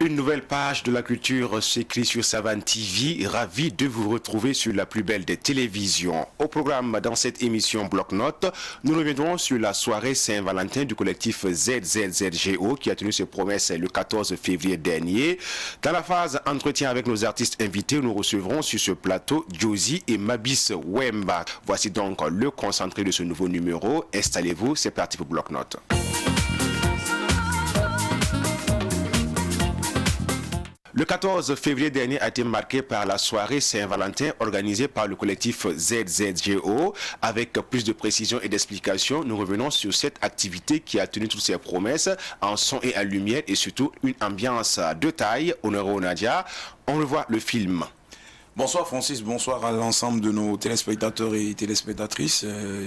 Une nouvelle page de la culture s'écrit sur Savane TV. Ravi de vous retrouver sur la plus belle des télévisions. Au programme dans cette émission Bloc-Notes, nous reviendrons sur la soirée Saint-Valentin du collectif ZZZGO qui a tenu ses promesses le 14 février dernier. Dans la phase entretien avec nos artistes invités, nous recevrons sur ce plateau Josie et Mabis Wemba. Voici donc le concentré de ce nouveau numéro. Installez-vous, c'est parti pour Bloc-Notes. Le 14 février dernier a été marqué par la soirée Saint-Valentin organisée par le collectif ZZGO. Avec plus de précision et d'explication, nous revenons sur cette activité qui a tenu toutes ses promesses en son et en lumière et surtout une ambiance de taille. Honoré Nadia, on revoit le film. Bonsoir Francis, bonsoir à l'ensemble de nos téléspectateurs et téléspectatrices.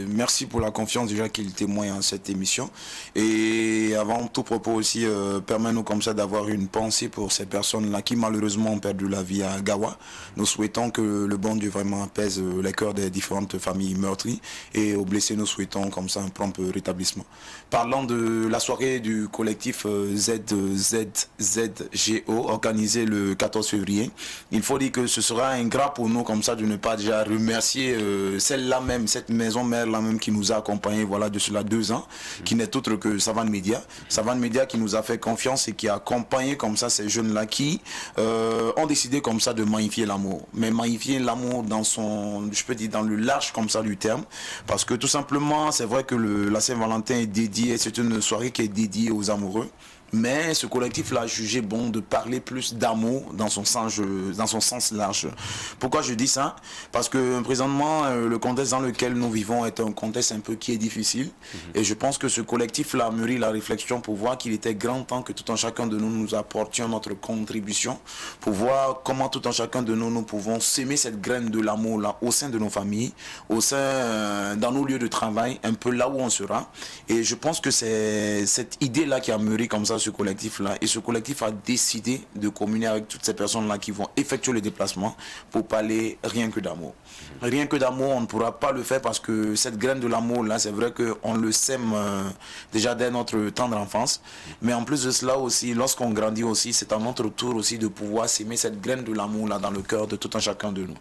Merci pour la confiance déjà qu'ils témoignent en cette émission. Et avant tout propos aussi, permet-nous comme ça d'avoir une pensée pour ces personnes-là qui malheureusement ont perdu la vie à Gawa. Nous souhaitons que le bon Dieu vraiment apaise les cœurs des différentes familles meurtries et aux blessés nous souhaitons comme ça un prompt rétablissement. Parlant de la soirée du collectif ZZZGO organisée le 14 février, il faut dire que ce sera ingrat pour nous comme ça de ne pas déjà remercier celle-là même, cette maison mère là même qui nous a accompagnés voilà de cela 2 ans, qui n'est autre que Savane Média qui nous a fait confiance et qui a accompagné comme ça ces jeunes là qui ont décidé comme ça de magnifier l'amour, mais magnifier l'amour dans son, je peux dire dans le large comme ça du terme, parce que tout simplement c'est vrai que la Saint-Valentin est dédiée, c'est une soirée qui est dédiée aux amoureux. Mais ce collectif-là a jugé bon de parler plus d'amour dans son sens large. Pourquoi je dis ça? Parce que présentement, le contexte dans lequel nous vivons est un contexte un peu qui est difficile. Et je pense que ce collectif-là a mûri la réflexion pour voir qu'il était grand temps que tout un chacun de nous apportions notre contribution pour voir comment tout un chacun de nous pouvons s'aimer cette graine de l'amour-là au sein de nos familles, au sein dans nos lieux de travail, un peu là où on sera. Et je pense que c'est cette idée-là qui a mûri comme ça ce collectif-là, et ce collectif a décidé de communier avec toutes ces personnes-là qui vont effectuer le déplacement pour parler rien que d'amour. Rien que d'amour, on ne pourra pas le faire parce que cette graine de l'amour-là, c'est vrai qu'on le sème déjà dès notre tendre enfance, mais en plus de cela aussi, lorsqu'on grandit aussi, c'est à notre tour aussi de pouvoir s'aimer cette graine de l'amour-là dans le cœur de tout un chacun de nous.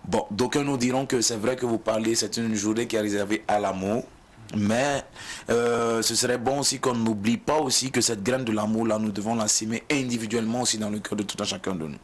Bon, d'aucuns nous diront que c'est vrai que vous parlez, c'est une journée qui est réservée à l'amour, mais ce serait bon aussi qu'on n'oublie pas aussi que cette graine de l'amour là, nous devons la s'aimer individuellement aussi dans le cœur de tout un chacun de nous.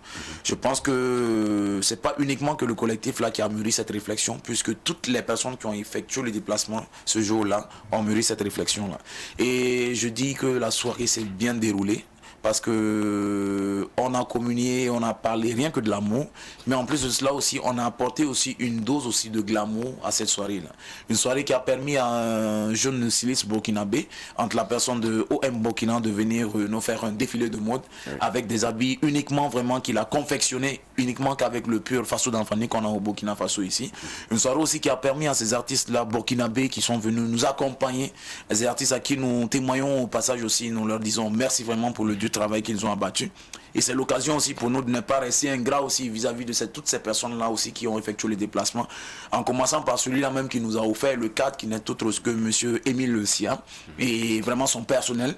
Je pense que c'est pas uniquement que le collectif là qui a mûri cette réflexion, puisque toutes les personnes qui ont effectué le déplacement ce jour-là ont mûri cette réflexion là. Et je dis que la soirée s'est bien déroulée, parce que on a communié, on a parlé rien que de l'amour, mais en plus de cela aussi, on a apporté aussi une dose aussi de glamour à cette soirée-là. Une soirée qui a permis à un jeune styliste burkinabé, entre la personne de OM Burkina, de venir nous faire un défilé de mode avec des habits uniquement vraiment qu'il a confectionné uniquement qu'avec le pur faso d'Anfani qu'on a au Burkina Faso ici. Une soirée aussi qui a permis à ces artistes-là burkinabés qui sont venus nous accompagner, ces artistes à qui nous témoignons au passage aussi, nous leur disons merci vraiment pour le du travail qu'ils ont abattu. Et c'est l'occasion aussi pour nous de ne pas rester ingrats aussi vis-à-vis de toutes ces personnes-là aussi qui ont effectué les déplacements, en commençant par celui-là même qui nous a offert le cadre, qui n'est autre que monsieur Émile Le Sia, et vraiment son personnel,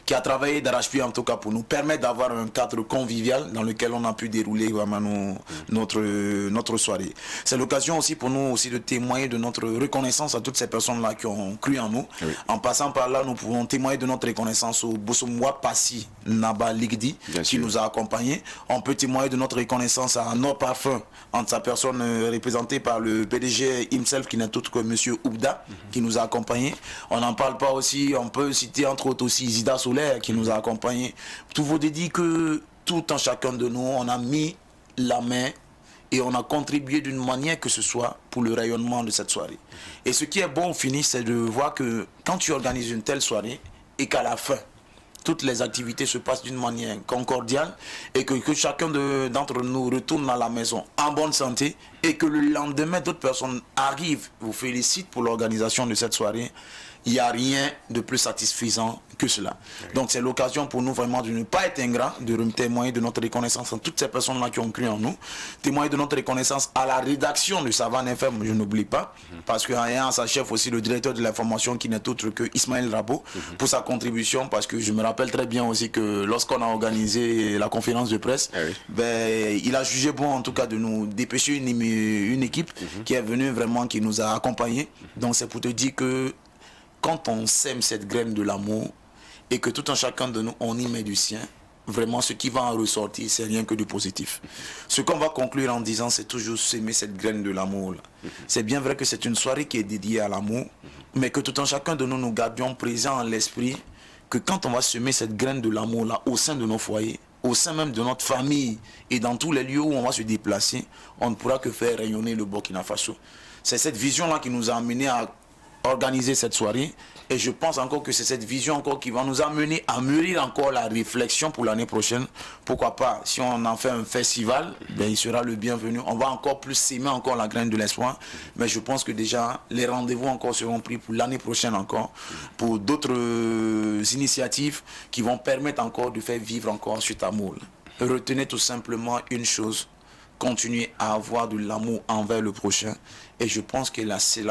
qui a travaillé d'arrache-pied en tout cas pour nous permettre d'avoir un cadre convivial dans lequel on a pu dérouler vraiment notre soirée. C'est l'occasion aussi pour nous aussi de témoigner de notre reconnaissance à toutes ces personnes-là qui ont cru en nous. Oui. En passant par là, nous pouvons témoigner de notre reconnaissance au Bossomwa Passi Naba Ligdi qui nous a accompagnés. On peut témoigner de notre reconnaissance à Nord Parfum, en sa personne représentée par le PDG himself qui n'est autre que monsieur Oubda qui nous a accompagnés. On n'en parle pas aussi, on peut citer entre autres aussi Zida Solaire qui nous a accompagnés. Tout vous dit que tout en chacun de nous, on a mis la main et on a contribué d'une manière que ce soit pour le rayonnement de cette soirée. Et ce qui est bon au fini, c'est de voir que quand tu organises une telle soirée et qu'à la fin, toutes les activités se passent d'une manière concordiale et que chacun d'entre nous retourne à la maison en bonne santé et que le lendemain, d'autres personnes arrivent, vous félicitent pour l'organisation de cette soirée. il n'y a rien de plus satisfaisant que cela. Donc c'est l'occasion pour nous vraiment de ne pas être ingrats, de témoigner de notre reconnaissance à toutes ces personnes-là qui ont cru en nous, témoigner de notre reconnaissance à la rédaction de Savane FM, je n'oublie pas, parce qu'il y a à sa chef aussi le directeur de l'information qui n'est autre que Ismaël Rabo pour sa contribution, parce que je me rappelle très bien aussi que lorsqu'on a organisé la conférence de presse, ben, il a jugé bon en tout cas de nous dépêcher une équipe qui est venue vraiment, qui nous a accompagnés. Donc c'est pour te dire que quand on sème cette graine de l'amour, et que tout un chacun de nous, on y met du sien, vraiment ce qui va en ressortir, c'est rien que du positif. Ce qu'on va conclure en disant, c'est toujours s'aimer cette graine de l'amour. C'est bien vrai que c'est une soirée qui est dédiée à l'amour, mais que tout un chacun de nous, nous gardions présent en l'esprit que quand on va semer cette graine de l'amour là au sein de nos foyers, au sein même de notre famille et dans tous les lieux où on va se déplacer, on ne pourra que faire rayonner le Burkina Faso. C'est cette vision-là qui nous a amené à organiser cette soirée, et je pense encore que c'est cette vision encore qui va nous amener à mûrir encore la réflexion pour l'année prochaine. Pourquoi pas, si on en fait un festival, ben il sera le bienvenu. On va encore plus s'aimer encore la graine de l'espoir, mais je pense que déjà les rendez-vous encore seront pris pour l'année prochaine encore, pour d'autres initiatives qui vont permettre encore de faire vivre encore cet amour. Retenez tout simplement une chose: continuer à avoir de l'amour envers le prochain, et je pense que là c'est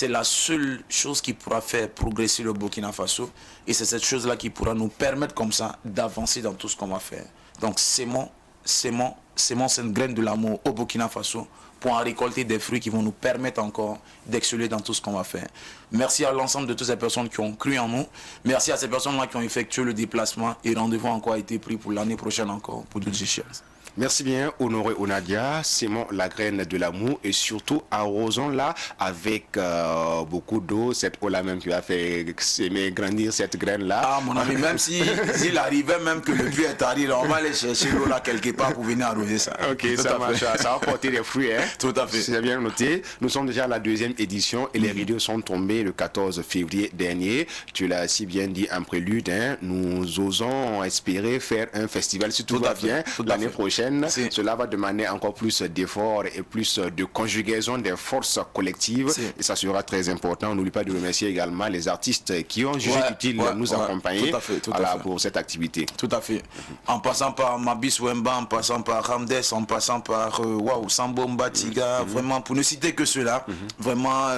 la seule chose qui pourra faire progresser le Burkina Faso, et c'est cette chose-là qui pourra nous permettre comme ça d'avancer dans tout ce qu'on va faire. Donc sémons cette graine de l'amour au Burkina Faso pour en récolter des fruits qui vont nous permettre encore d'exceller dans tout ce qu'on va faire. Merci à l'ensemble de toutes ces personnes qui ont cru en nous. Merci à ces personnes-là qui ont effectué le déplacement, et rendez-vous encore a été pris pour l'année prochaine encore pour d'autres échéances. Merci bien, Honoré Onadia. Sémons la graine de l'amour et surtout arrosons-la avec beaucoup d'eau. Cette eau-là même qui va faire s'aimer grandir cette graine-là. Ah, mon ami, même s'il arrivait même que le pluie est arrivé, on va aller chercher l'eau là quelque part pour venir arroser ça. Ok, ça marche. Ça va porter des fruits. Hein? Tout à fait. C'est bien noté. Nous sommes déjà à la 2e édition et les rideaux sont tombés le 14 février dernier. Tu l'as si bien dit en prélude. Hein? Nous osons espérer faire un festival, si tout va bien, l'année prochaine. Cela va demander encore plus d'efforts et plus de conjugaison des forces collectives, et ça sera très important. On n'oublie pas de remercier également les artistes qui ont jugé utile nous accompagner pour cette activité. Tout à fait. En passant par Mabis Wemba, en passant par Ramdes, en passant par Sambo Mbatiga, vraiment pour ne citer que ceux-là, vraiment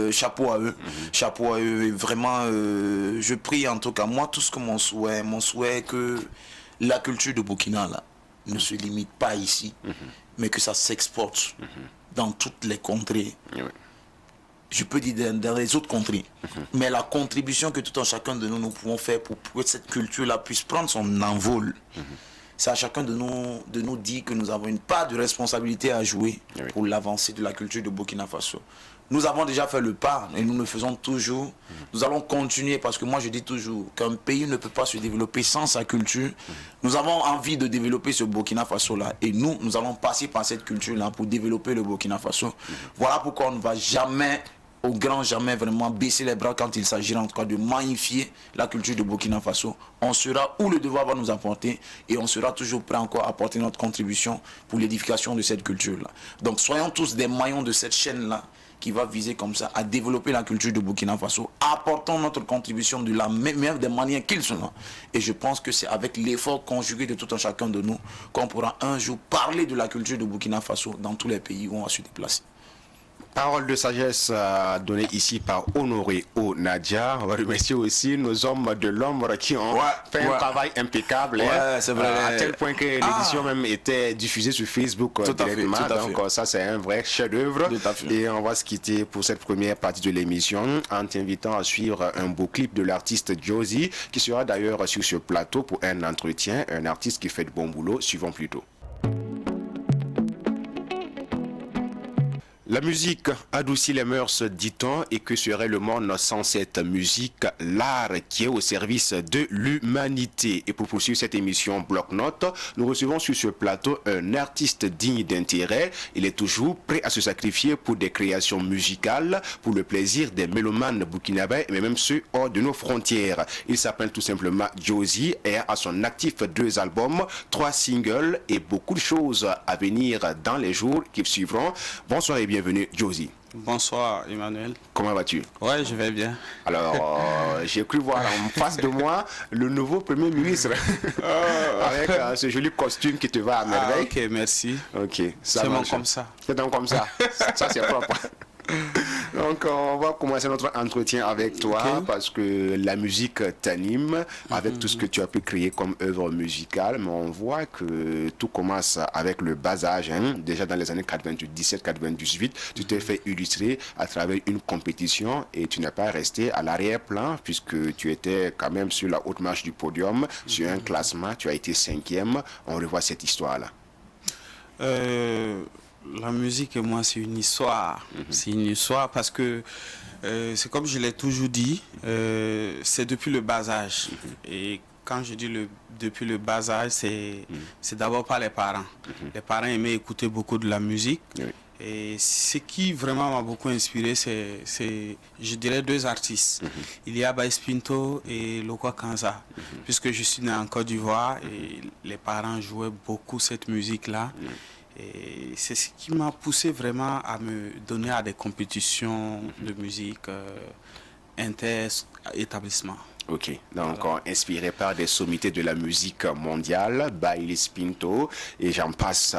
chapeau à eux. Chapeau à eux, et vraiment je prie en tout cas, moi tout ce que mon souhait que la culture de Burkina là ne se limite pas ici, mais que ça s'exporte dans toutes les contrées. Je peux dire dans les autres contrées. Mais la contribution que tout un chacun de nous pouvons faire pour que cette culture-là puisse prendre son envol, c'est à chacun de nous dire que nous avons une part de responsabilité à jouer pour l'avancée de la culture de Burkina Faso. Nous avons déjà fait le pas et nous le faisons toujours. Nous allons continuer, parce que moi je dis toujours qu'un pays ne peut pas se développer sans sa culture. Nous avons envie de développer ce Burkina Faso là, et nous allons passer par cette culture là pour développer le Burkina Faso. Voilà pourquoi on ne va jamais, au grand jamais, vraiment baisser les bras quand il s'agira en tout cas de magnifier la culture de Burkina Faso. On sera où le devoir va nous apporter, et on sera toujours prêt encore à apporter notre contribution pour l'édification de cette culture là. Donc soyons tous des maillons de cette chaîne là qui va viser comme ça à développer la culture de Burkina Faso. Apportons notre contribution de la meilleure des manières qu'ils sont. Et je pense que c'est avec l'effort conjugué de tout un chacun de nous qu'on pourra un jour parler de la culture de Burkina Faso dans tous les pays où on va se déplacer. Parole de sagesse donnée ici par Honoré Onadia. On va remercier aussi nos hommes de l'ombre qui ont fait un travail impeccable. C'est vrai. À tel point que l'édition même était diffusée sur Facebook directement. Donc ça, c'est un vrai chef-d'œuvre. Et on va se quitter pour cette première partie de l'émission en t'invitant à suivre un beau clip de l'artiste Josie, qui sera d'ailleurs sur ce plateau pour un entretien. Un artiste qui fait de bon boulot. Suivons plutôt. La musique adoucit les mœurs, dit-on, et que serait le monde sans cette musique, l'art qui est au service de l'humanité. Et pour poursuivre cette émission Bloc-Notes, nous recevons sur ce plateau un artiste digne d'intérêt. Il est toujours prêt à se sacrifier pour des créations musicales, pour le plaisir des mélomanes burkinabés, mais même ceux hors de nos frontières. Il s'appelle tout simplement Josie et a à son actif 2 albums, 3 singles et beaucoup de choses à venir dans les jours qui suivront. Bonsoir et bienvenue bienvenue Josie. Bonsoir Emmanuel. Comment vas-tu? Ouais, je vais bien. Alors, j'ai cru voir en face de moi le nouveau Premier ministre avec ce joli costume qui te va à merveille. Ok, merci. Ok, ça C'est bon marche. comme ça. C'est donc comme ça. Ça, c'est propre. Donc, on va commencer notre entretien avec toi Ok. parce que la musique t'anime avec tout ce que tu as pu créer comme œuvre musicale. Mais on voit que tout commence avec le bas âge. Hein. Déjà dans les années 97-98, tu t'es fait illustrer à travers une compétition et tu n'es pas resté à l'arrière-plan puisque tu étais quand même sur la haute marche du podium, sur un classement. Tu as été 5e. On revoit cette histoire-là. La musique et moi, c'est une histoire. C'est une histoire parce que c'est comme je l'ai toujours dit, c'est depuis le bas âge. Et quand je dis depuis le bas âge, c'est d'abord par les parents. Les parents aimaient écouter beaucoup de la musique. Oui. Et ce qui vraiment m'a beaucoup inspiré, c'est je dirais, deux artistes. Il y a Baïs Pinto et Lokwa Kanza. Puisque je suis né en Côte d'Ivoire et les parents jouaient beaucoup cette musique-là. Et c'est ce qui m'a poussé vraiment à me donner à des compétitions de musique inter-établissement. Ok, donc inspiré par des sommités de la musique mondiale, Bailis Pinto, et j'en passe.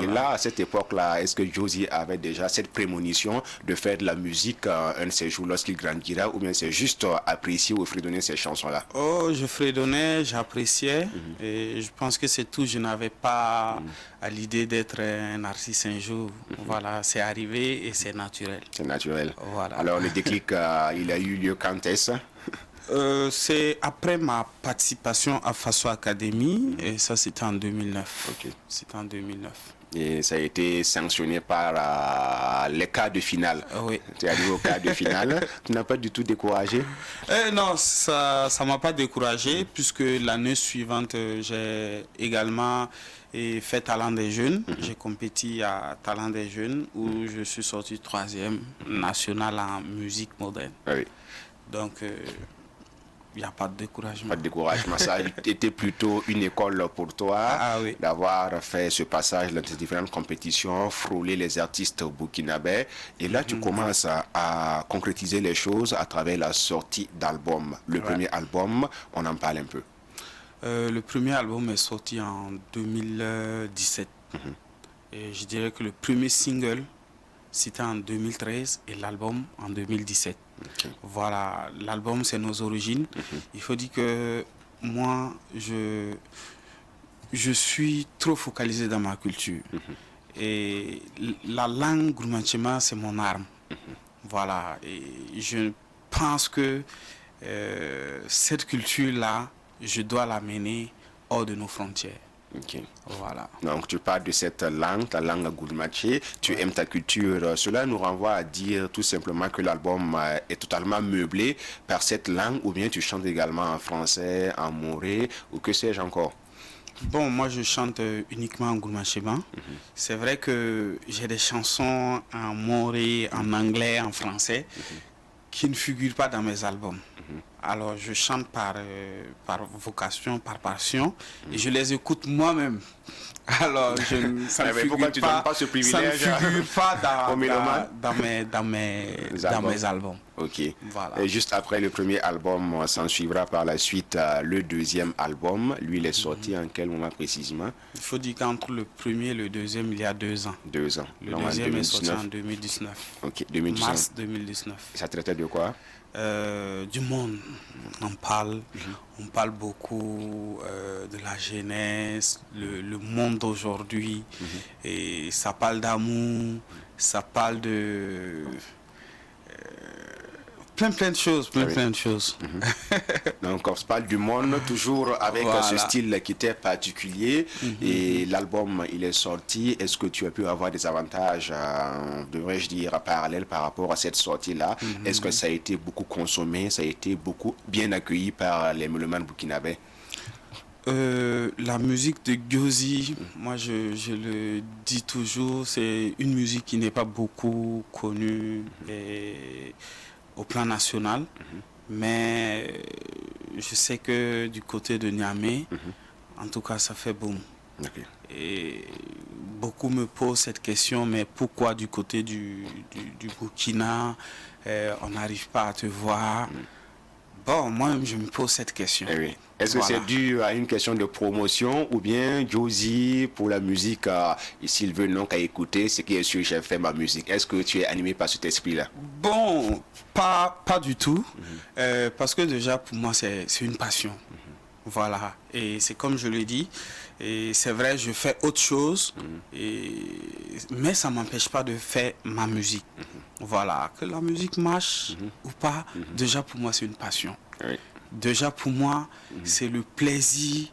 Et là, à cette époque-là, est-ce que Josie avait déjà cette prémonition de faire de la musique un de ces jours lorsqu'il grandira, ou bien c'est juste apprécier ou fredonner ces chansons-là? Oh, je fredonnais, j'appréciais, et je pense que c'est tout. Je n'avais pas à l'idée d'être un artiste un jour. Voilà, c'est arrivé et c'est naturel. C'est naturel. Voilà. Alors le déclic, il a eu lieu quand est-ce? C'est après ma participation à Faso Academy, et ça c'était en 2009. Ok. C'était en 2009. Et ça a été sanctionné par les quarts de finale. Oui. Tu es arrivé au quart de finale, tu n'as pas du tout découragé? Non, ça m'a pas découragé puisque l'année suivante, j'ai également fait Talent des Jeunes. J'ai compéti à Talent des Jeunes où je suis sorti 3e national en musique moderne. Oui. Donc, il n'y a pas de découragement. Pas de découragement, ça a été plutôt une école pour toi Ah oui. d'avoir fait ce passage dans ces différentes compétitions, frôler les artistes burkinabés. Et là, tu commences à concrétiser les choses à travers la sortie d'albums. Le premier album, on en parle un peu. Le premier album est sorti en 2017. Et je dirais que le premier single, c'était en 2013 et l'album en 2017. Okay. Voilà, l'album c'est nos origines. Il faut dire que moi, je suis trop focalisé dans ma culture. Et la langue Gurmanchema, c'est mon arme. Voilà, et je pense que cette culture-là, je dois l'amener hors de nos frontières. Okay. Voilà. Donc tu parles de cette langue, la langue gourmaché, tu aimes ta culture. Cela nous renvoie à dire tout simplement que l'album est totalement meublé par cette langue, ou bien tu chantes également en français, en moré, ou que sais-je encore? Bon, moi je chante uniquement en Gurmanchema. C'est vrai que j'ai des chansons en moré, en anglais, en français, qui ne figurent pas dans mes albums. Alors je chante par vocation, par passion, et je les écoute moi-même. Alors ça ne pourquoi figure tu pas, donnes pas ce privilège ça ne figure pas aux mélomanes dans mes albums. Ok. Voilà. Et juste après le premier album, s'en suivra par la suite le deuxième album. Lui, il est sorti en quel moment précisément? Il faut dire qu'entre le premier et le deuxième, il y a 2 ans. 2 ans. Le Donc, en deuxième est sorti 2019. en 2019. Ok, 2019. Mars 2019. Ça traitait de quoi? Du monde. On parle beaucoup de la jeunesse, le monde d'aujourd'hui. Et ça parle d'amour, ça parle de plein de choses, plein de choses. Donc on se parle du monde toujours avec Voilà. ce style qui était particulier. Et l'album il est sorti. Est-ce que tu as pu avoir des avantages, devrais-je dire, parallèles par rapport à cette sortie-là? Est-ce que ça a été beaucoup consommé, ça a été beaucoup bien accueilli par les mélomanes burkinabés? La musique de Gyozi, moi je le dis toujours, c'est une musique qui n'est pas beaucoup connue au plan national, mais je sais que du côté de Niamey, en tout cas ça fait boom. Ok. Et beaucoup me posent cette question, mais pourquoi du côté du Burkina, on n'arrive pas à te voir? Bon, moi-même, je me pose cette question. Eh oui. Est-ce que Voilà. c'est dû à une question de promotion ou bien Josie, pour la musique, s'il veut non qu'à écouter, ce qui est sûr, j'ai fait ma musique. Est-ce que tu es animé par cet esprit-là? Bon, pas du tout, parce que déjà, pour moi, c'est une passion. Voilà, et c'est comme je le dis, et c'est vrai, je fais autre chose, mais ça ne m'empêche pas de faire ma musique. Voilà, que la musique marche ou pas, déjà pour moi c'est une passion. Oui. Déjà pour moi, c'est le plaisir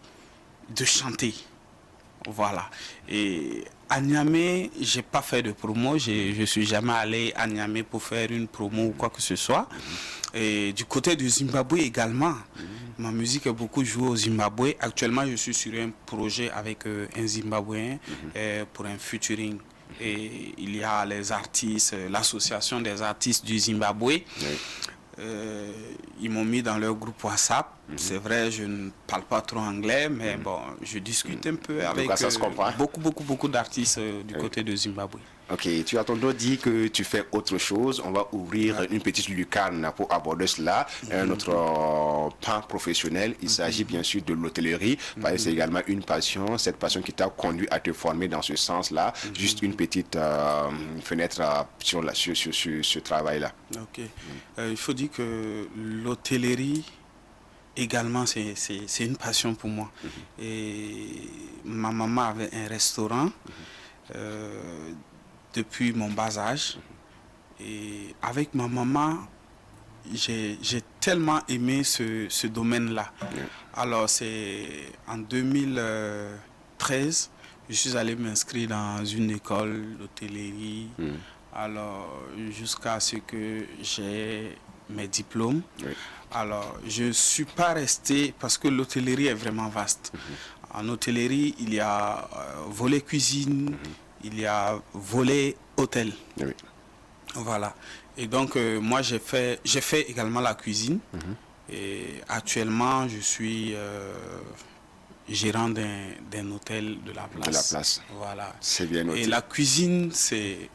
de chanter. Voilà. Et à Niamey, j'ai pas fait de promo. Je suis jamais allé à Niamey pour faire une promo ou quoi que ce soit. Et du côté du Zimbabwe également, ma musique est beaucoup jouée au Zimbabwe. Actuellement, je suis sur un projet avec un Zimbabwéen pour un featuring. Et il y a les artistes, l'association des artistes du Zimbabwe. Oui. Ils m'ont mis dans leur groupe WhatsApp. C'est vrai, je ne parle pas trop anglais, mais bon, je discute un peu avec ça se comprend. beaucoup d'artistes du côté de Zimbabwe. Ok, tu as tantôt dit que tu fais autre chose. On va ouvrir une petite lucarne pour aborder cela. Notre pan professionnel, il s'agit bien sûr de l'hôtellerie. Parce que c'est également une passion, cette passion qui t'a conduit à te former dans ce sens-là. Juste une petite fenêtre sur ce travail-là. Ok. Il faut dire que l'hôtellerie également, c'est une passion pour moi. Et ma maman avait un restaurant depuis mon bas âge. Et avec ma maman, j'ai tellement aimé ce domaine-là. Alors, c'est en 2013, je suis allé m'inscrire dans une école d'hôtellerie. Alors, jusqu'à ce que j'ai mes diplômes. Oui. Alors, je ne suis pas resté parce que l'hôtellerie est vraiment vaste. En hôtellerie, il y a volet cuisine, il y a volet hôtel. Oui. Voilà. Et donc, moi, j'ai fait également la cuisine. Et actuellement, je suis gérant d'un hôtel de la place. De la place. Voilà. C'est bien noté. Et la cuisine, c'est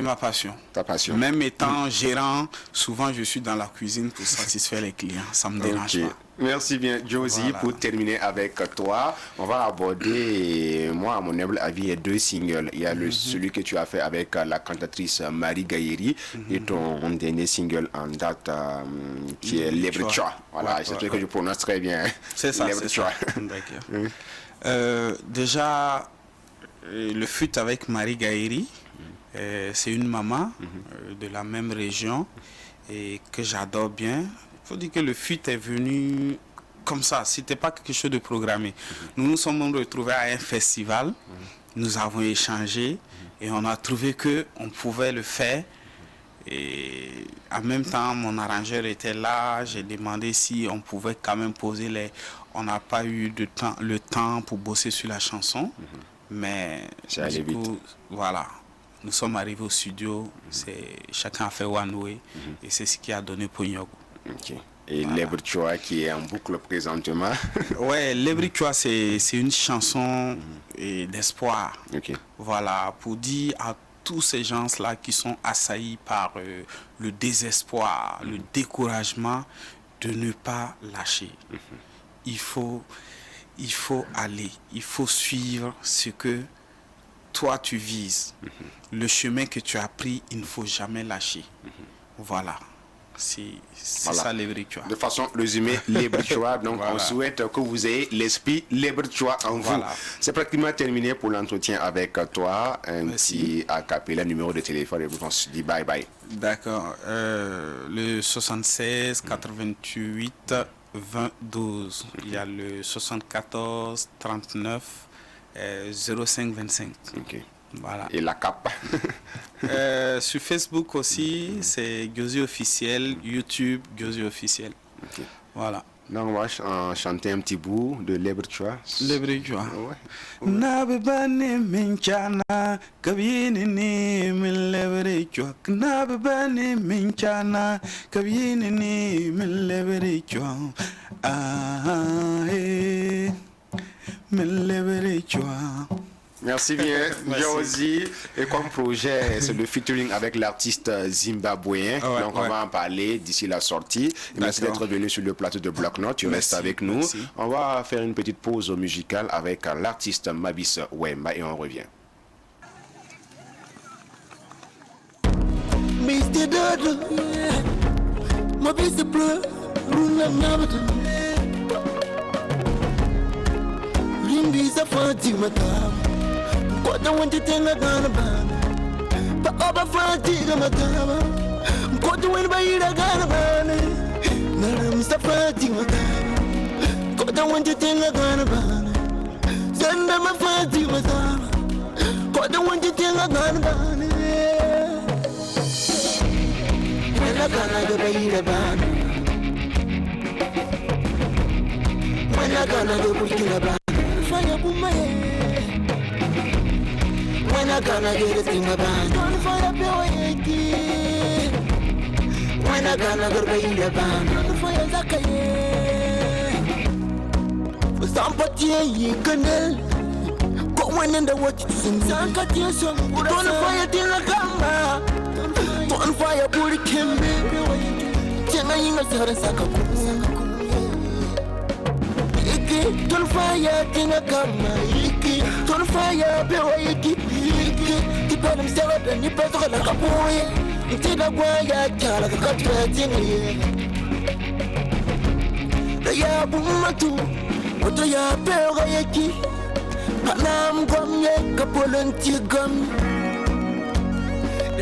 ma passion. Ta passion. Même étant gérant, souvent je suis dans la cuisine pour satisfaire les clients. Ça ne me dérange Ok. pas. Merci bien, Josie. Voilà. Pour terminer avec toi, on va aborder, moi, à mon humble avis, il y a deux singles. Il y a celui que tu as fait avec la cantatrice Marie Gaïri et ton dernier single en date qui est Lebre Choix. Voilà, Ouais, j'espère que je prononce très bien. C'est ça, Lebre c'est Choix. ça. D'accord. Déjà, le feat avec Marie Gaïri, c'est une maman de la même région et que j'adore bien. Il faut dire que le feat est venu comme ça, c'était pas quelque chose de programmé. Nous nous sommes retrouvés à un festival, nous avons échangé et on a trouvé que on pouvait le faire. Et en même temps, mon arrangeur était là. J'ai demandé si on pouvait quand même poser les. On n'a pas eu le temps pour bosser sur la chanson, mais Ça allait du coup, vite. voilà. Nous sommes arrivés au studio. Chacun a fait one way et c'est ce qui a donné Pognogo. Ok. Et Lebre Choix qui est en boucle présentement. Ouais, Lebriquois, c'est une chanson d'espoir. Ok. Voilà, pour dire à tous ces gens-là qui sont assaillis par le désespoir, le découragement, de ne pas lâcher. Il faut aller, il faut suivre ce que toi tu vises. Le chemin que tu as pris, il ne faut jamais lâcher. Voilà. C'est Voilà. ça Lebriquois. De façon résumée, Lebre Choix. Donc, Voilà. on souhaite que vous ayez l'esprit Lebre Choix en vous. Voilà. C'est pratiquement terminé pour l'entretien avec toi. Un Merci. petit acapella, numéro de téléphone et vous on se dit bye bye. D'accord. Le 76 88 20 12. Il y a le 74 39 05 25. Ok. Voilà. Et la cape. Sur Facebook aussi, c'est Gyozi officiel. YouTube, Gyozi officiel. Ok. Voilà. Donc, on va chanter un petit bout de Lebre Choix. Lebriquois. Ouais. Nabibani minchana kabini ni min lebriquois. Nabibani minchana kabini ni min lebriquois. Ah eh. Merci bien, Josie. Et comme projet, c'est le featuring avec l'artiste zimbabwéen. Donc on va en parler d'ici la sortie. Et merci d'être venu sur le plateau de Bloc-Notes. Tu restes avec nous. Merci. On va faire une petite pause musicale avec l'artiste Mabis Wemba et on revient. Mr. Dodo, Mabis Bleu, Rimbi Safati Matam. Kota wenti tenga gana bana Ba oba fati gama kama Kota weni baira gana bana Naram safati makama Kota wenti tenga gana bana Zanda mafati makama Kota wenti tenga gana bana Wena gana ga baira bana Wena gana ga burkina bana Faya bumaye When I gonna get a thing about don't fire Bewayaki. When I gonna go to the band, don't fire Zakaye. For somebody, you can go when in the watch to sing Zankatia song. Don't fire Tinakama. Don't fire Bully Kimbe. Jenna Yinga Sarasaka. Don't fire Tinakama. Don't fire Bewayaki. People themselves and you better like a boy. Instead of why I tell the country in here. The Yabumatu, what the Yabelaki, Panam Gum, Yakapol and Tigum.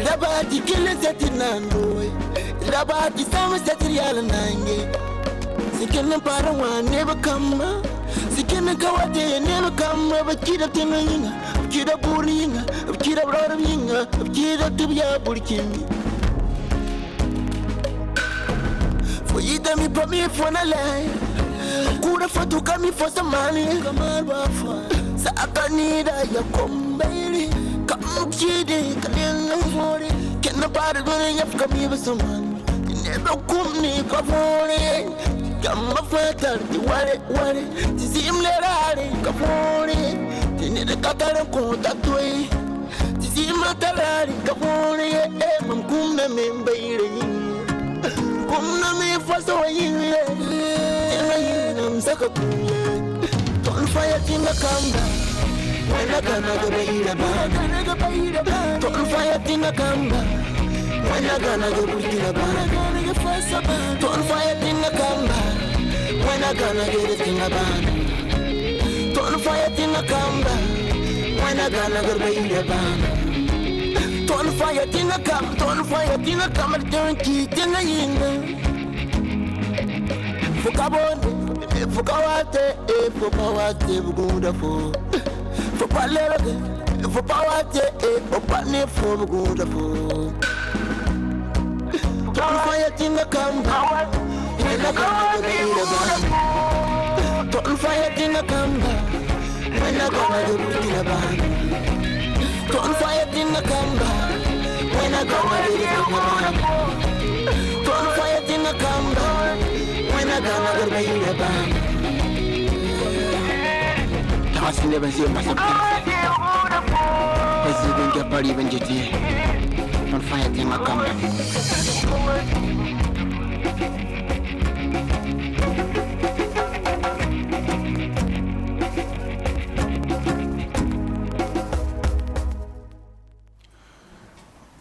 Labati killers at the Nando, Labati Samus at the Yalanang. Sikin and Padawan never come. Sikin and Kawate never come. But kid of Tinga. Kida buringa, kida braminga, kida tibia burkini. For you tell me, put me for a lie. Could afford to come for some money. Come on, Wafa. Sakanida, ya come, baby. Come, kidding, can for it. Can nobody really have come here with someone? You never come near for it. Come, my father, you want it, to see him let out, come for it. Tinere katara konta toi Tisi matalari kapone Mamkumna memba ire Kumna me faso yinle Tinga yinam saka kuye Ton fire tinga kamba Wena gana gaba ire ba Ton fire tinga kamba Wena gana gaba ire ba Ton fire tinga kamba Wena gana gaba tinga ba Don't fire Tina Kamba. When I gonna go by the band. Don't fire Tina Kamba. Don't fire Tina Kamba. Don't keep Tina Yinga. Fukabon, Fukawate, Fukawate, Buguda for. For Palera, for Pawate, Opane for Buguda for. Don't fire Tina Kamba. When I gonna go by the band. Don't fire Tina Kamba. When I gonna do Burkina Band. Don't fire Tina Kamba. When I gonna do Burkina Band. Don't fire Tina Kamba. When I gonna do Burkina Band. T'as never seen my surprise. President Gabari Benjiti. Don't fire Tina Kamba.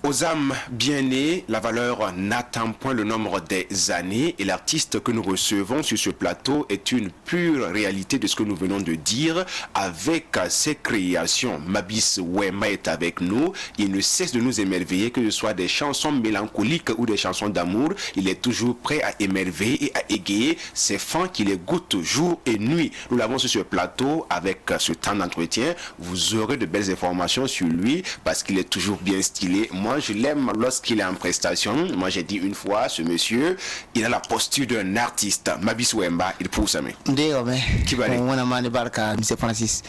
Aux âmes bien nées, la valeur n'atteint point le nombre des années et l'artiste que nous recevons sur ce plateau est une pure réalité de ce que nous venons de dire avec ses créations. Mabis Wemba est avec nous. Il ne cesse de nous émerveiller, que ce soit des chansons mélancoliques ou des chansons d'amour. Il est toujours prêt à émerveiller et à égayer ses fans qui les goûtent jour et nuit. Nous l'avons sur ce plateau avec ce temps d'entretien. Vous aurez de belles informations sur lui parce qu'il est toujours bien stylé. Moi, je l'aime lorsqu'il est en prestation. Moi, j'ai dit une fois, ce monsieur, il a la posture d'un artiste. Mabis Wemba, il pousse à moi. Ndeo me. Kibali. Mwana mani baraka, M. Francis.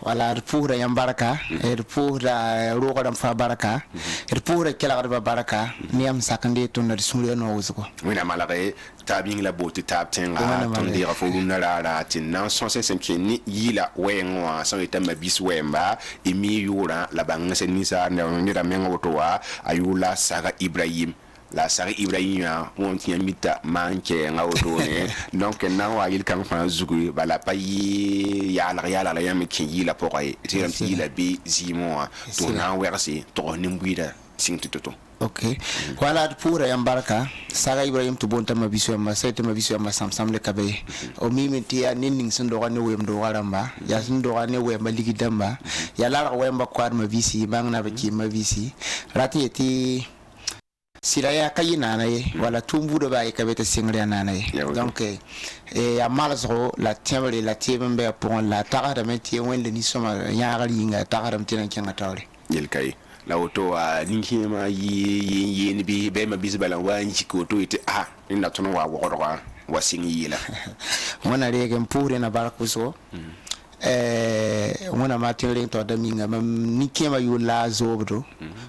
Voilà, pour yam baraka, et pour la roga d'amfa baraka, et pour kela baraka, niam sakande ton de soulier no usko. Oui, na malare, tabing la beauté tab tenga, ton dira fo la tin, sans c'est ni yila wenwa, sans état Mabis Wemba, et mi yura, la banque c'est nisa, ni la mengo toa, ayula Saga Ibrahim. La Sari Ibrahim on tient mita manqué en autoné donc non il kan fa zugu bala payi ya la yam ki la poray ti am la bi zimo to na wersi to nimbuida singtito. Ok. Voilà pour Yambaraka, Saga Ibrahim to Bonta Mabisu, ma set Mabisu, ma Sam le Cabe. O Mimiti and Ninning Sundorane Wem do Waramba, Yasundorane Wemba Ligidamba, Yalara Wemba Quad Mavisi, Bangnavaki Mavisi, Ratieti. Siraya kayinana ye wala tumbudo ba ikabete singre nana ye donc ya malzro la tiamre la tiembe pour la tagada meti wende ni soma yaari nga tagada mtina kenga tawle yel kay la auto a ninki ma yi ni bi be ma bisbala wa njiko to ite ina tono wa wogorwa wa singi yela mona rege mpure na barakuso mona matire to da minga ni kema yula zobro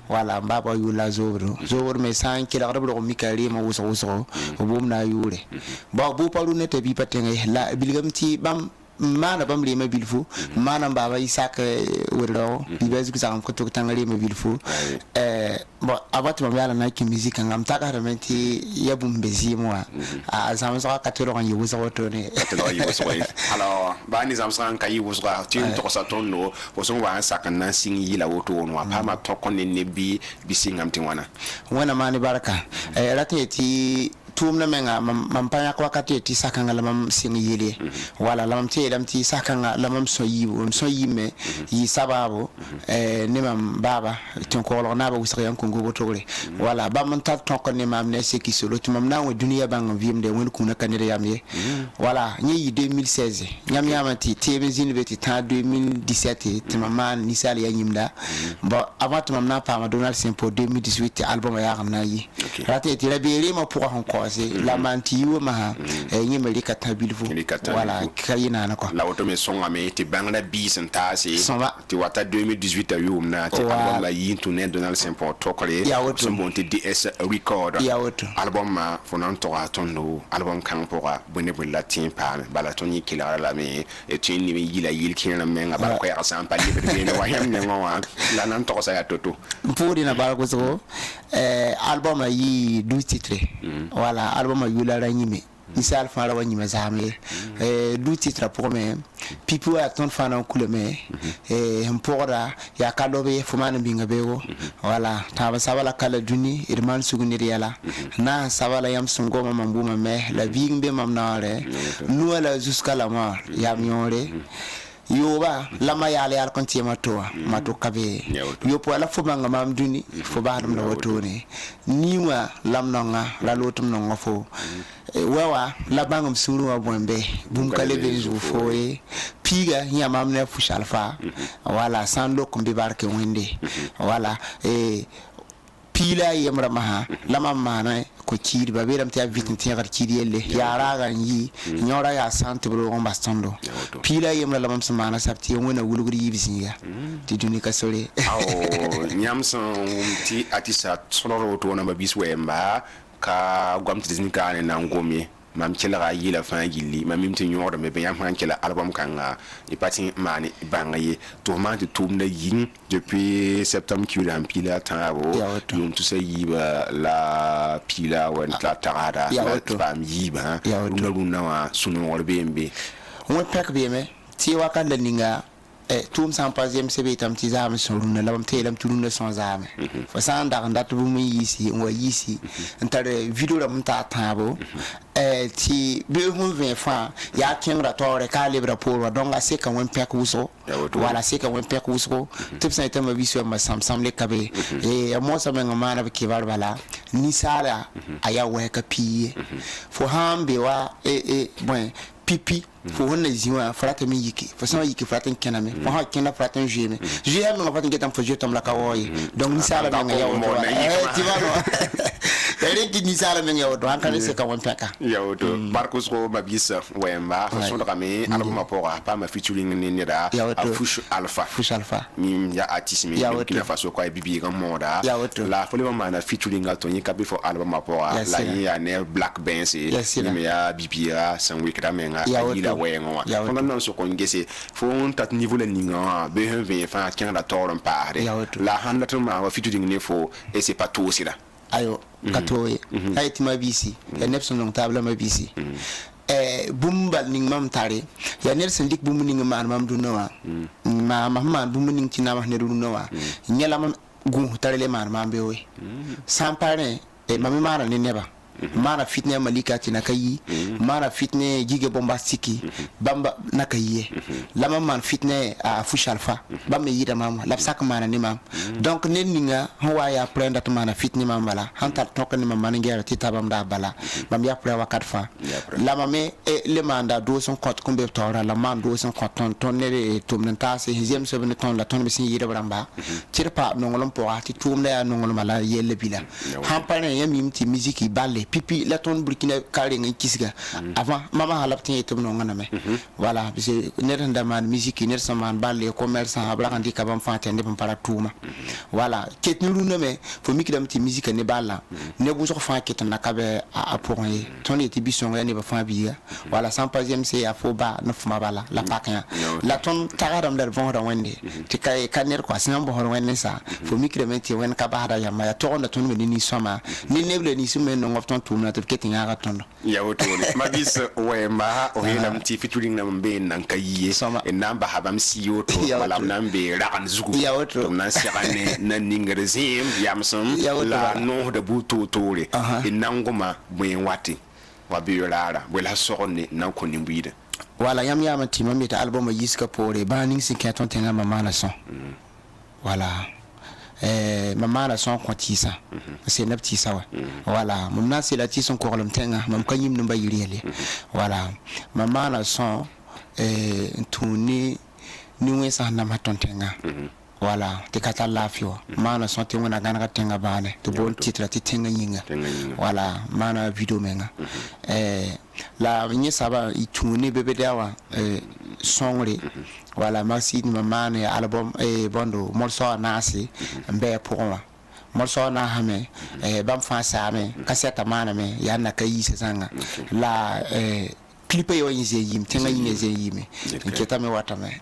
wala mbaba yula zobro me san kila rabro mikari ma wuso obum na yure ba bu palu ne te bi patenge la bilgamti bam mana bam le ma bilfu mana baba isak wurdo bibes ku sam ko to tangale ma bilfu bon abat ma yala na ki musique ngam taka ramenti yabum bezi mo a sam so ka tero kan yuso to ne alors ba ni sam san ka yuso ti to sa ton no bo so wa sakan na sing yi la woto no pa ma to kon ne bi singam ti wana mani baraka rate ti tumna menga mampanya kwa kati ti sakanga lamam singi yele wala lamam ti lam ti sakanga lamam so yime yi sababu ne mam baba ton ko na ba usri an kongo botore wala ba man tat ton ko ne mam ne se ki solo ti mam na wa duniya bang vim de won kuna kanere yamye wala ni 2016 nyam yamati ti be zinbeti ta 2017 ti mam ni sali ya nyimda bo avant mam na pa ma Donald Simpo 2018 album ya na yi rate ti la be ma pour encore la mantiwa ma ngi meli katabilfu voilà kayina na ko la auto me songa me ti bangna bis ntasi ti wata 2018 ayum na ti album la yintu ne Donald Simpo tokole so monte DS record album ma fonon to atondo album kan pora bone latin pa bala toni kila la me e ti ni yila yil kina menga ba ko ya san pa libre ne wa yam ne ngwa la nan to sa ya toto pour dina ba ko so album yi 12 titres voilà album yula ranyime misal fara wanyime zamle du titre pour me pipu a ton fana kule me mpora ya kalobe fumana binga bego voilà taba sabala kala duni irman suguni riala na sabala yam sungoma mambuma me la bingbe mamnare nuala jusqu'à la mort yam yore yoba lama yale al konti matoa mato kabe yo po ala fubanga mam duni fubadum na wotone niwa lamnonga la lotum no ngofo wawa la bangam suru wa bombe bum kale benzu foe piga nya mam ne fushalfa wala sando kumbi barke wende wala pila yemra maha lama mana ko kiri ba beram ta vitin tiar kiri elle ya raga yi nyora ya sante bro on bastondo pila yemra lamam samana sabti wona wuluguri yibisiga ti duni ka sole nyamson ti atisa sonoro to na Mabis Wemba ka gwamti zinka ne na ngomie mam kila yi la fa gilli mam mimti nyoro me be yam han kila album kanga e pati mani bangaye to ma de tumna yin depuis septembre qui la pila tabo yum tout ça yiba la pila wa la tarada la fam yiba luna wa sunu worbembe on pek be me ti wakanda ninga tum san pasiem sebe tam ti zam soruna lam telam tuluna son zame fo san da ndat bu mi yisi wa yisi ntare video lam ta tabo ti be hun vin fa ya kenra tore ka libra pour donc c'est quand on pek wuso voilà c'est quand on pek wuso tip sa itam Mabis ma sam le kabe mo sa men ma na ke bala ni sala aya wa ka pi fo hambe wa bon pipi fo wonna ziwa frata mi yiki fo sama yiki frata kename fo ha kenna frata jeme je ha mi ngafata ngetam fo je tam la kawoy donc ni sala me nga yawo ti vano ere ki ni sala me nga yawo an kan se ka won peka yawo to Marcus Ro Mabisa wemba so ndo kame album apora pa ma featuring ni da Fush Alpha mi ya artiste mi ki na faso kwa bibi ga moda la fo le ma na featuring ga to ni ka before album apora la ya ne Black Benz mi ya bibi ya san week da menga ila wengo on non so ko ngese fo on tat niveau le ninga be hen fa kan da toron pare la handa to ma wa featuring ne fo et c'est pas tout aussi là ayo katoye ay tima bisi ya nepson long table ma bisi bumbal ning mam tare ya nelson dik bum ning mam du nowa ma bum ning tina ma ne du nowa nyala mam gu tare le mam be we sans parler mami mara ne neba mara fitne malika tina kayi mara fitne gige bombastiki bamba nakayi lama man fitne a Fush Alpha bamba yida mam la sak mana ni mam donc nen ninga hawa ya prenda to mana fitne mam bala hanta tok ni mam man ngera tita bam da bala bam ya pre wakat fa lama me le manda do son kot kumbe tora la man do son kot ton ne tum ta se hiziam se ben ton la ton be sin yida bramba tirpa nongolom po ati tum na nongolom mala yelle bila hampane yamim ti musique balle pipi la ton Burkina kare ngi kisga avant mama halaptin etum no ngana me voilà parce que ner ndaman musique ner saman balle commerçant abra kan dika bam fante ne bam para tuma voilà ket ni lu me fo mikidam ti musique ne balla ne bu so fa ket na kabe a pour ton eti bison ne ba fa biya voilà 100e c'est a fo ba no fuma bala la pakya la ton tagaram der von wende ti kay kaner ko sinan bo hor wenne sa fo mikidam ti wen ka ba da ya ma ya to on ton ni soma ni neble ni sumen no ngofton tumna to ketin aga tondo ya woto Mabis wemba o hela mti featuring na mbe nan kayiye e namba habam siyoto wala nambe rakan zugu to nan sirane nan ningrezim yamsum la no de buto tore e nangoma bwen wati wa biyolara wala sorne nan ko nimbide wala yam ti mamita album yiska pore baning sinkaton tenga mama na son voilà maman la son quantisa c'est na petit ça voilà maman c'est la tison ko lam tenga mam kanyim no bayiri ele voilà maman la son tuni ni wesa na matontenga voilà te kata lafio mana son te wona gana tenga bane to bon titre ti tenga yinga voilà mana video menga la nye saba ituni bebe dawa songre voilà merci ni mamane album bondo morso nasi mbe pour moi morso na hame bam fa same cassette mana me yana kayi sanga la clip yo inze yim tenga yime ze yime kitame watame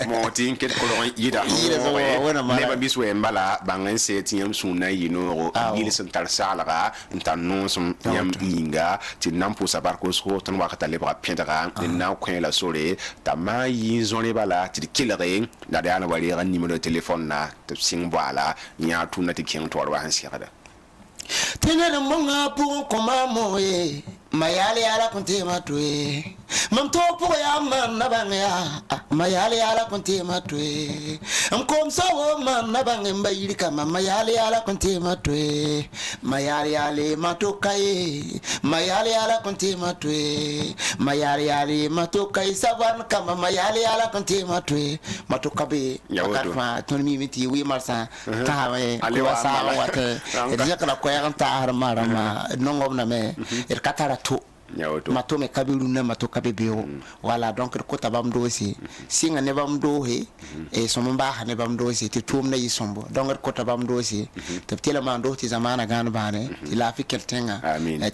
mo tin ket ko ron yida ne ba biswe mbala bangan se tiam sunna yino yile sen tar salaga ntan non sum yam inga tin nampo sabar ko so tan wakata le bra piendra na ko la sole ta ma yi zone bala ti kilere da da na wali ran numéro de téléphone na te sing bala nya tu na ti ken to wa hansi kada tenere monga pour koma moye mayale ala kunte matwe mamto pour ya man na banga mayale ala kunte matwe amkom sawo man na banga mbayiri kama mayale ala kunte matwe mayale ale matokai mayale ala kunte matwe mayale ale matokai savan kama mayale ala kunte matwe matokabe akarfa ton mi miti wi marsa tawe aliwa sa wate edja ko ya ta harma rama nongom na me katara to mato me kabiru na mato kabebeo voilà donc ko tabam do aussi singa ne bam do he e so mba ne bam do aussi te tum na yisombo donc ko tabam do aussi te tela man do ti zamana gan bane ti la fi keltenga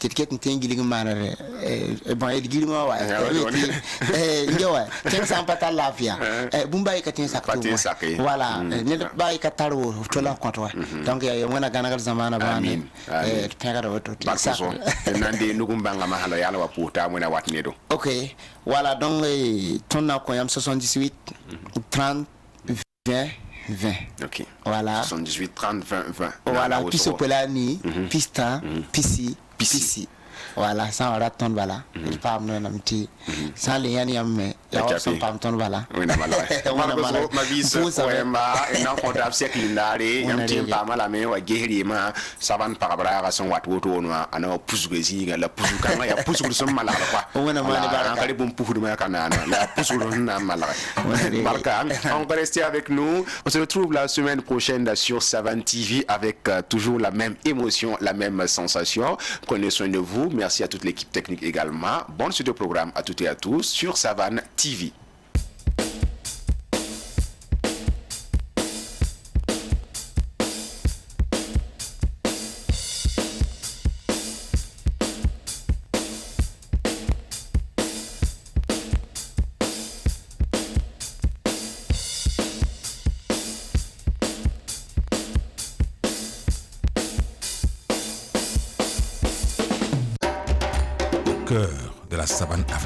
ti ket tengi li mana e bon e gili ma wa ngewa ten sam pata lafia bumba e katin sakto voilà ne ba e kataro to la konto donc ya wona ganagal zamana bane e pegara woto ti sakko nande nugumbanga mahala yala wa puta mona watne do OK voilà donc ton na ko yam 78 30 20 20 OK voilà 78 30 20 20 voilà piso pelani pista pisi voilà ça on raton voilà il pas me namti ça les yani am ya Kapi. wa son pam ton bala Wena mala. Wena mala. Ma vis Fu sabe. wema en en konda sek lindare Wena yam tim rege. pa mala me wa gehri ma savan parabra ga son wat woto no ana pusugezi ga la pusuka ya pusugu son mala kwa. Wena mala baraka. Kali bon pufudu ma kana la pusugu na mala. Wena rege. Barka. On va rester avec nous. On se retrouve la semaine prochaine sur Savan TV avec toujours la même émotion, la même sensation. Prenez soin de vous. Merci à toute l'équipe technique également. Bonne suite de programme à toutes et à tous sur Savan TV. Cœur de la savane africaine.